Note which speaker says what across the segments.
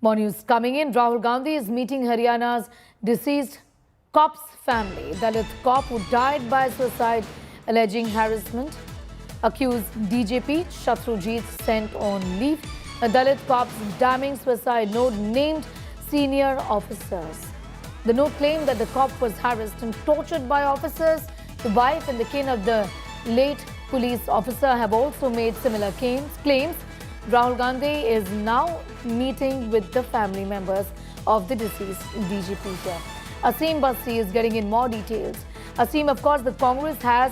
Speaker 1: More news coming in. Rahul Gandhi is meeting Haryana's deceased cop's family. Dalit cop who died by suicide alleging harassment. Accused DJP Shatrujit sent on leave. A Dalit cop's damning suicide note named senior officers. The note claimed that the cop was harassed and tortured by officers. The wife and the kin of the late police officer have also made similar claims. Rahul Gandhi is now meeting with the family members of the deceased DGP here. Aseem Basti is getting in more details. Aseem, of course, the Congress has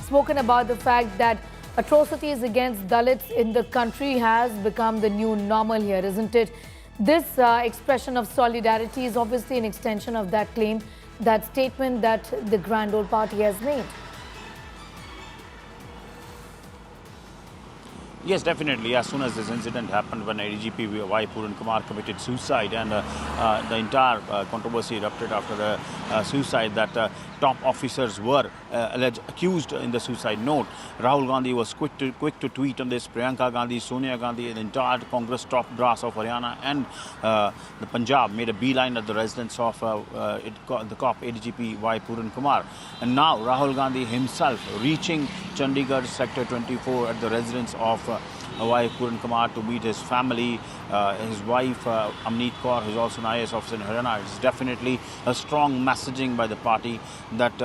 Speaker 1: spoken about the fact that atrocities against Dalits in the country has become the new normal here, isn't it? This expression of solidarity is obviously an extension of that claim, that statement that the Grand Old Party has made.
Speaker 2: Yes, definitely. As soon as this incident happened when ADGP Y. Pooran Kumar committed suicide and the entire controversy erupted after the suicide that top officers were accused in the suicide note. Rahul Gandhi was quick to tweet on this. Priyanka Gandhi, Sonia Gandhi, the entire Congress top brass of Haryana and the Punjab made a beeline at the residence of the cop ADGP Y. Pooran Kumar. And now Rahul Gandhi himself reaching Chandigarh Sector 24 at the residence of Y. Pooran Kumar to meet his family, his wife Amneet Kaur, who is also an IAS officer in Haryana. It's definitely a strong messaging by the party that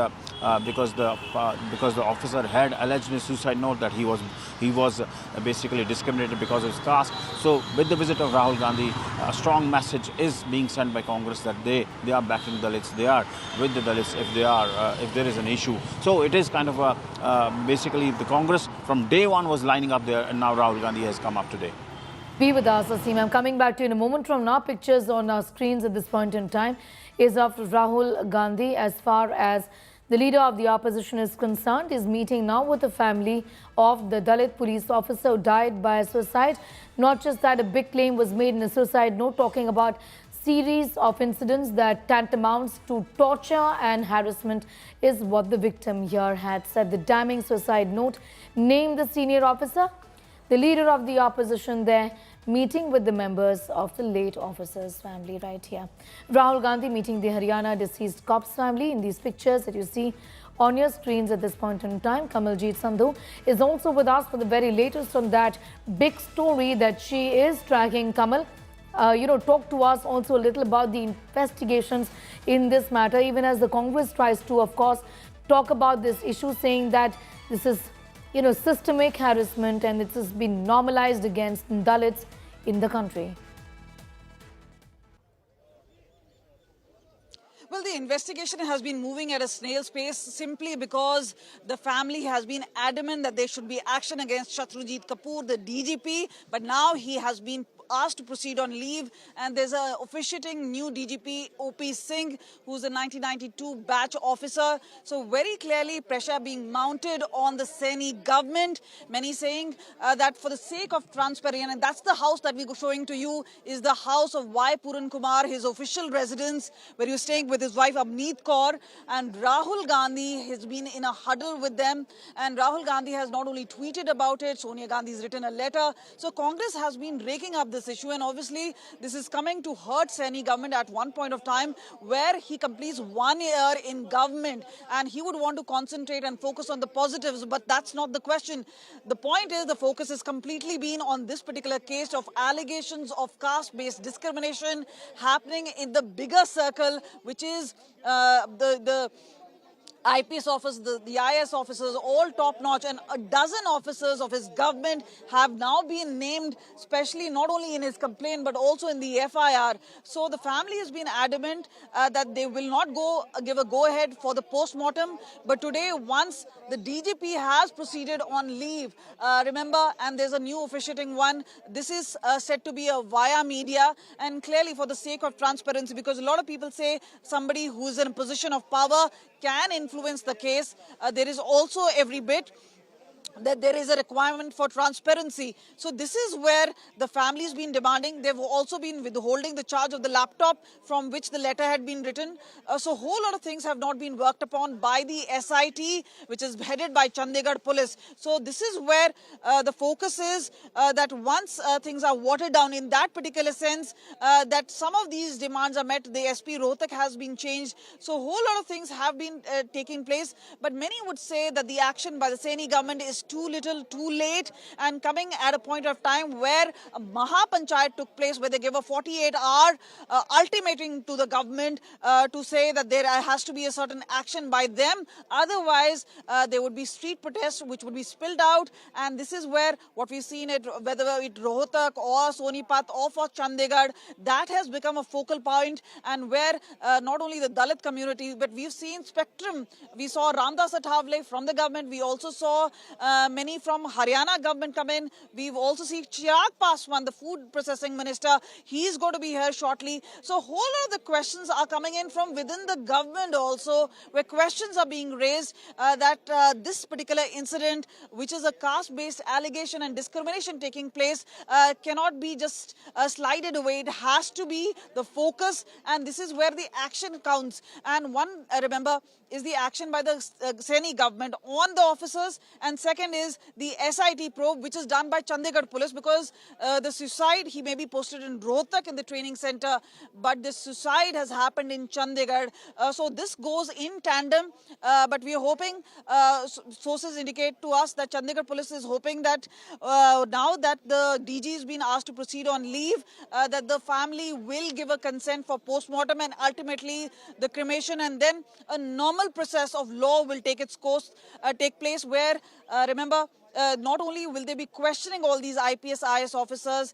Speaker 2: because the officer had alleged in his suicide note that he was basically discriminated because of his caste. So with the visit of Rahul Gandhi, a strong message is being sent by Congress that they are backing Dalits, they are with the Dalits if there is an issue. So it is kind of basically the Congress from day one was lining up there, and now Rahul Gandhi has come up today.
Speaker 1: Be with us, Aseem. I'm coming back to you in a moment. From now, pictures on our screens at this point in time is of Rahul Gandhi. As far as the leader of the opposition is concerned, is meeting now with the family of the Dalit police officer who died by suicide. Not just that, a big claim was made in a suicide note talking about series of incidents that tantamounts to torture and harassment is what the victim here had said. The damning suicide note named the senior officer. The leader of the opposition there meeting with the members of the late officer's family right here. Rahul Gandhi meeting the Haryana deceased cop's family in these pictures that you see on your screens at this point in time. Kamaljeet Sandhu is also with us for the very latest on that big story that she is tracking. Kamal, talk to us also a little about the investigations in this matter, even as the Congress tries to, of course, talk about this issue, saying that this is systemic harassment and it has been normalized against Dalits in the country.
Speaker 3: Well, the investigation has been moving at a snail's pace simply because the family has been adamant that there should be action against Shatrujit Kapoor, the DGP, but now he has been asked to proceed on leave, and there's a officiating new DGP O.P. Singh, who's a 1992 batch officer. So very clearly pressure being mounted on the Saini government. Many saying that for the sake of transparency, and that's the house that we're showing to you, is the house of Y. Pooran Kumar, his official residence, where he was staying with his wife Amneet Kaur, and Rahul Gandhi has been in a huddle with them, and Rahul Gandhi has not only tweeted about it, Sonia Gandhi has written a letter. So Congress has been raking up this issue, and obviously this is coming to hurt Saini government at one point of time where he completes 1 year in government and he would want to concentrate and focus on the positives, but that's not the question. The point is the focus has completely been on this particular case of allegations of caste-based discrimination happening in the bigger circle, which is the IPS officers, the IS officers, all top-notch, and a dozen officers of his government have now been named, especially not only in his complaint but also in the FIR. So the family has been adamant that they will not give a go-ahead for the post-mortem. But today, once the DGP has proceeded on leave, remember, and there's a new officiating one, this is said to be a via media, and clearly for the sake of transparency, because a lot of people say somebody who's in a position of power can influence the case. There is also every bit that there is a requirement for transparency. So this is where the family has been demanding. They've also been withholding the charge of the laptop from which the letter had been written. So a whole lot of things have not been worked upon by the SIT, which is headed by Chandigarh Police. So this is where the focus is, that once things are watered down in that particular sense, that some of these demands are met. The SP Rohtak has been changed. So a whole lot of things have been taking place. But many would say that the action by the Saini government is too little, too late, and coming at a point of time where a Mahapanchayat took place, where they gave a 48-hour ultimatum to the government to say that there has to be a certain action by them. Otherwise, there would be street protests which would be spilled out. And this is where what we've seen, whether it Rohtak or Sonipat or for Chandigarh, that has become a focal point, and where not only the Dalit community, but we've seen spectrum. We saw Ramdas Athavale from the government. We also saw many from Haryana government come in. We've also seen Chirag Paswan, the food processing minister. He's going to be here shortly. So a whole lot of the questions are coming in from within the government also, where questions are being raised that this particular incident, which is a caste-based allegation and discrimination taking place, cannot be just slided away. It has to be the focus, and this is where the action counts. And one, remember, is the action by the Saini government on the officers, and second is the SIT probe, which is done by Chandigarh Police, because the suicide, he may be posted in Rohtak in the training center, but the suicide has happened in Chandigarh. So this goes in tandem, but we are hoping, sources indicate to us that Chandigarh Police is hoping that now that the DG has been asked to proceed on leave, that the family will give a consent for post-mortem and ultimately the cremation, and then a normal process of law will take its course, take place, where, remember, not only will they be questioning all these IPS, IS officers,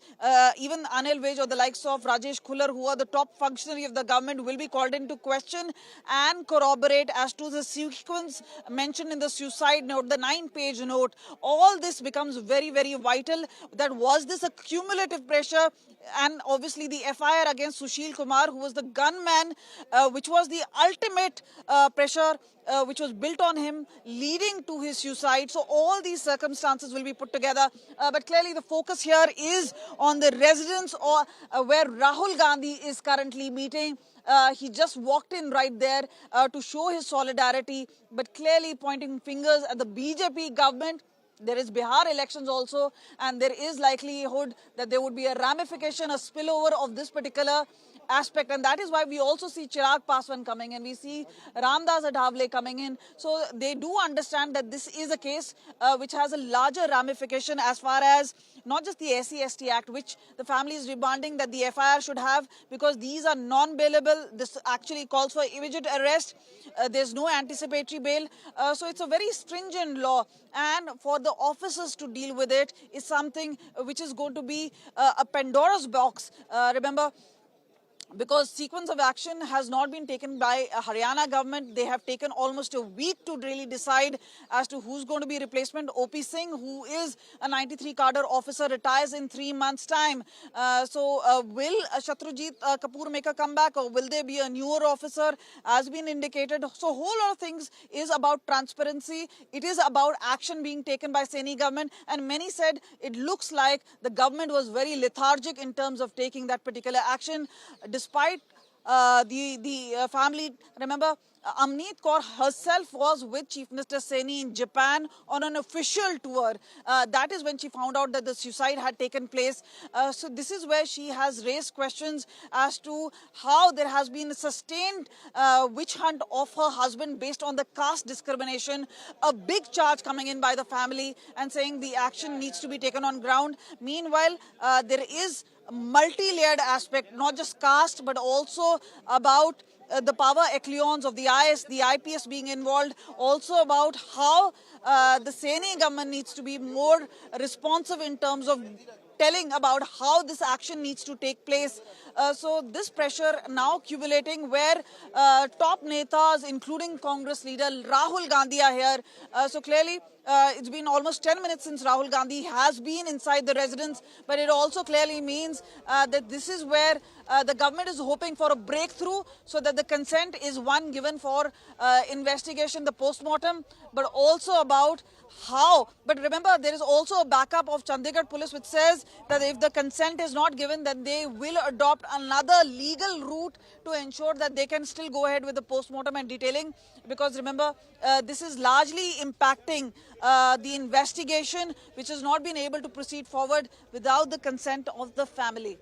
Speaker 3: even Anil Vij or the likes of Rajesh Khullar, who are the top functionary of the government, will be called into question and corroborate as to the sequence mentioned in the suicide note, the 9-page note. All this becomes very, very vital. That was this a cumulative pressure? And obviously the FIR against Sushil Kumar, who was the gunman, which was the ultimate pressure which was built on him, leading to his suicide. So all these circumstances will be put together. But clearly the focus here is on the residence or where Rahul Gandhi is currently meeting. He just walked in right there to show his solidarity, but clearly pointing fingers at the BJP government. There is Bihar elections also, and there is likelihood that there would be a ramification, a spillover of this particular aspect, and that is why we also see Chirag Paswan coming in, we see Ramdas Athavale coming in. So they do understand that this is a case which has a larger ramification as far as not just the SC/ST Act, which the family is demanding that the FIR should have, because these are non-bailable. This actually calls for immediate arrest. There's no anticipatory bail. So it's a very stringent law, and for the officers to deal with it is something which is going to be a Pandora's box. Remember, because sequence of action has not been taken by Haryana government. They have taken almost a week to really decide as to who's going to be replacement. OP Singh, who is a 93 cadre officer, retires in 3 months' time. Will Shatrujit Kapoor make a comeback, or will there be a newer officer, as been indicated? So a whole lot of things is about transparency. It is about action being taken by Saini government, and many said it looks like the government was very lethargic in terms of taking that particular action. Despite the family, remember, Amneet Kaur herself was with Chief Minister Saini in Japan on an official tour. That is when she found out that the suicide had taken place. So this is where she has raised questions as to how there has been a sustained witch hunt of her husband based on the caste discrimination. A big charge coming in by the family and saying the action needs to be taken on ground. Meanwhile, there is multi-layered aspect, not just caste, but also about the power echelons of the IS, the IPS being involved, also about how the Saini government needs to be more responsive in terms of telling about how this action needs to take place. So this pressure now accumulating where top netas, including Congress leader Rahul Gandhi, are here. So clearly, it's been almost 10 minutes since Rahul Gandhi has been inside the residence, but it also clearly means that this is where the government is hoping for a breakthrough, so that the consent is one given for investigation, the post-mortem, but also about how. But remember, there is also a backup of Chandigarh police which says that if the consent is not given, then they will adopt another legal route to ensure that they can still go ahead with the post-mortem and detailing. Because remember, this is largely impacting the investigation, which has not been able to proceed forward without the consent of the family.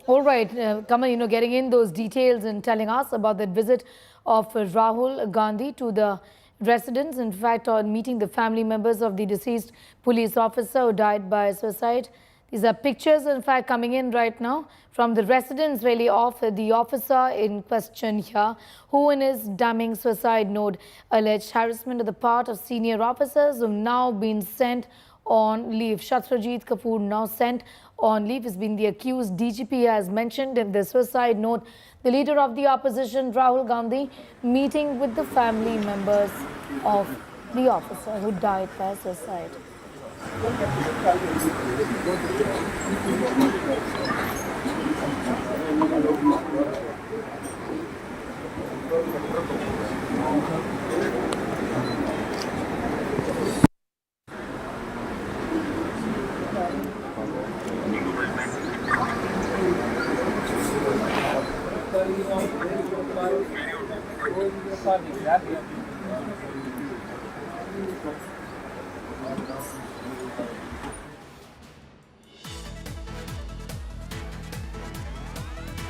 Speaker 1: All right, Kamal, getting in those details and telling us about the visit of Rahul Gandhi to the residence. In fact, on meeting the family members of the deceased police officer who died by suicide. These are pictures, in fact, coming in right now from the residence really of the officer in question here, who in his damning suicide note alleged harassment on the part of senior officers who have now been sent on leave. Shatrajit Kapoor, now sent on leave, has been the accused. DGP has mentioned in the suicide note the leader of the opposition, Rahul Gandhi, meeting with the family members of the officer who died by suicide.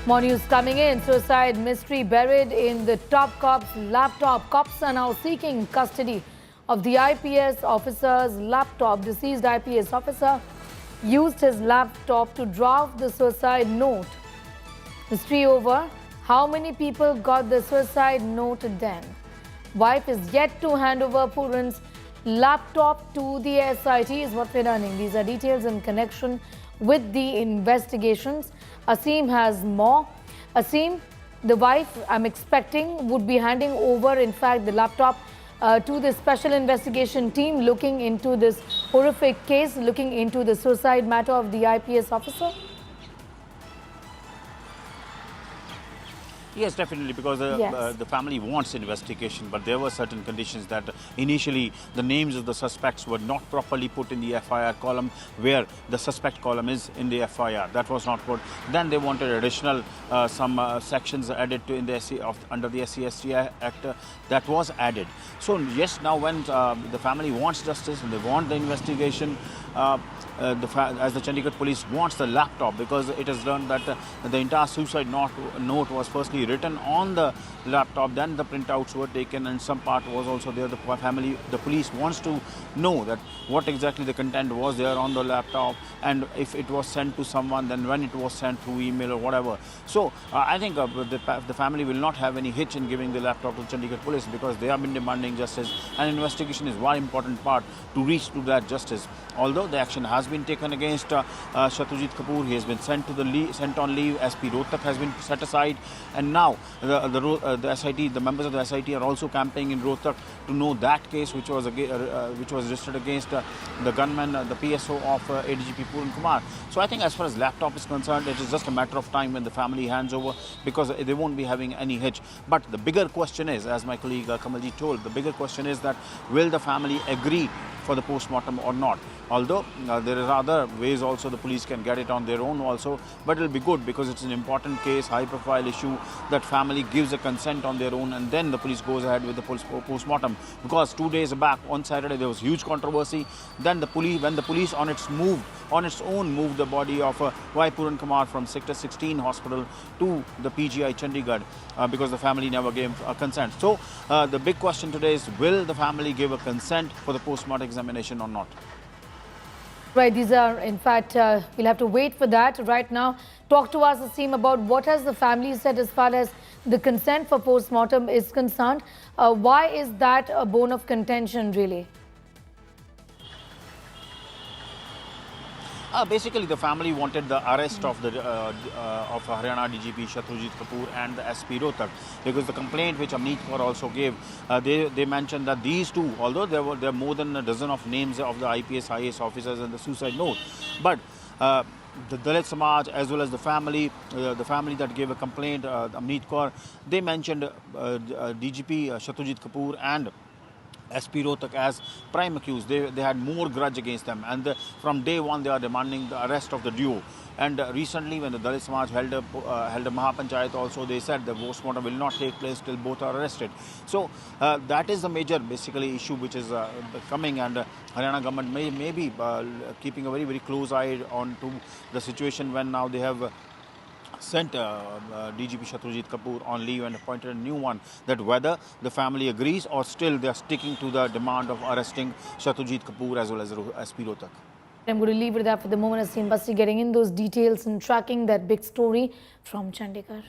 Speaker 1: More news coming in. Suicide mystery buried in the top cop's laptop. Cops are now seeking custody of the IPS officer's laptop. Deceased IPS officer used his laptop to draft the suicide note. Mystery over. How many people got the suicide note then? Wife is yet to hand over Puran's laptop to the SIT is what we're learning. These are details in connection with the investigations. Asim has more. Asim, the wife, I'm expecting, would be handing over, in fact, the laptop to the special investigation team looking into this horrific case, looking into the suicide matter of the IPS officer.
Speaker 2: Yes, definitely, because the family wants investigation, but there were certain conditions that initially the names of the suspects were not properly put in the FIR column, where the suspect column is in the FIR. That was not put. Then they wanted additional some sections added to in the under the SC/ST Act. That was added. So yes, now when the family wants justice and they want the investigation, as the Chandigarh police wants the laptop, because it has learned that the entire suicide note was firstly written on the laptop, then the printouts were taken, and some part was also there. The police wants to know that what exactly the content was there on the laptop, and if it was sent to someone, then when it was sent through email or whatever. So I think the family will not have any hitch in giving the laptop to Chandigarh police, because they have been demanding justice, and investigation is one important part to reach to that justice. Although the action has been taken against Shatrajit Kapoor, he has been sent on leave. SP Rohtak has been set aside, and now the SIT, the members of the SIT are also campaigning in Rohtak to know that case which was registered against the gunman, the PSO of ADGP Puran Kumar. So I think as far as laptop is concerned, it is just a matter of time when the family hands over, because they won't be having any hitch. But the bigger question is, as my colleague Kamalji told, the bigger question is that will the family agree for the post-mortem or not? Although there are other ways also the police can get it on their own also, but it will be good because it's an important case, high-profile issue, that family gives a consent on their own, and then the police goes ahead with the post-mortem. Because 2 days back on Saturday there was huge controversy. Then when the police on its own moved the body of Y. Puran Kumar from Sector 16 hospital to the PGI Chandigarh, because the family never gave consent. So the big question today is, will the family give a consent for the post-mortem examination or not?
Speaker 1: Right, these are, in fact, we'll have to wait for that. Right now, talk to us, Asim, about what has the family said as far as the consent for post-mortem is concerned. Why is that a bone of contention, really?
Speaker 2: Basically, the family wanted the arrest of Haryana DGP Shatrajit Kapoor and the SP Rohtak, because the complaint which Amneet Kaur also gave, they mentioned that these two, although there are more than a dozen of names of the IPS, IAS officers in the suicide note, but the Dalit Samaj as well as the family that gave a complaint, Amneet Kaur, they mentioned DGP Shatrajit Kapoor and SP Rohtak as prime accused. They had more grudge against them, and from day one they are demanding the arrest of the duo. And recently, when the Dalit Samaj held a Mahapanchayat, also they said the postmortem will not take place till both are arrested. So that is the major, basically, issue which is coming, and Haryana government may be keeping a very close eye on to the situation when now they have sent DGP Shatrujit Kapoor on leave and appointed a new one, that whether the family agrees or still they are sticking to the demand of arresting Shatrujit Kapoor as well as SP Rohtak.
Speaker 1: I'm going to leave it there for the moment. As seen Basti getting in those details and tracking that big story from Chandigarh.